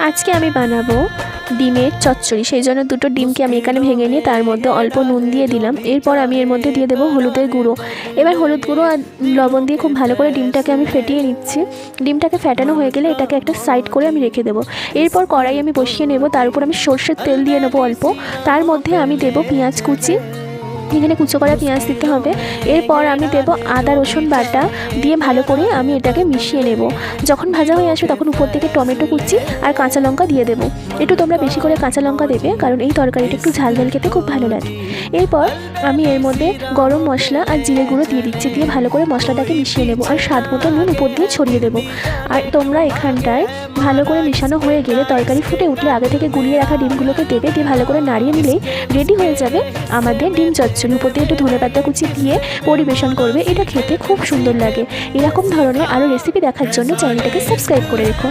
আজকে আমি বানাবো ডিমের চচ্চড়ি। সেই জন্য দুটো ডিমকে আমি এখানে ভেঙে নিয়ে তার মধ্যে অল্প নুন দিয়ে দিলাম। এরপর আমি এর মধ্যে দিয়ে দেবো হলুদের গুঁড়ো। এবার হলুদ গুঁড়ো আর লবণ দিয়ে খুব ভালো করে ডিমটাকে আমি ফেটিয়ে নিচ্ছি। ডিমটাকে ফেটানো হয়ে গেলে এটাকে একটা সাইড করে আমি রেখে দেবো। এরপর কড়াই আমি বসিয়ে নেব, তার উপর আমি সর্ষের তেল দিয়ে নেবো অল্প। তার মধ্যে আমি দেবো পেঁয়াজ কুচি, এখানে কুচো করা পেঁয়াজ দিতে হবে। এরপর আমি দেবো আদা রসুন বাটা দিয়ে ভালো করে আমি এটাকে মিশিয়ে নেব। যখন ভাজা হয়ে আসবে তখন উপর থেকে টমেটো কুচি আর কাঁচা লঙ্কা দিয়ে দেবো। একটু তোমরা বেশি করে কাঁচা লঙ্কা দেবে, কারণ এই তরকারিটা একটু ঝাল ঝাল খেতে খুব ভালো লাগে। এরপর আমি এর মধ্যে গরম মশলা আর জিরে গুঁড়ো দিয়ে দিচ্ছি, দিয়ে ভালো করে মশলাটাকে মিশিয়ে নেব আর স্বাদ মতো নুন উপর দিয়ে ছড়িয়ে দেবো। আর তোমরা এখানটায় ভালো করে মিশানো হয়ে গেলে তরকারি ফুটে উঠলে আগে থেকে গুলিয়ে রাখা ডিমগুলোকে দেবে, দিয়ে ভালো করে নাড়িয়ে নিলেই রেডি হয়ে যাবে আমাদের ডিম চচ্চড়ি। উপর দিয়ে একটু ধনেপাতা কুচি দিয়ে পরিবেশন করবে। এটা খেতে খুব সুন্দর লাগে। এরকম ধরনের আরও রেসিপি দেখার জন্য চ্যানেলটাকে সাবস্ক্রাইব করে রেখো।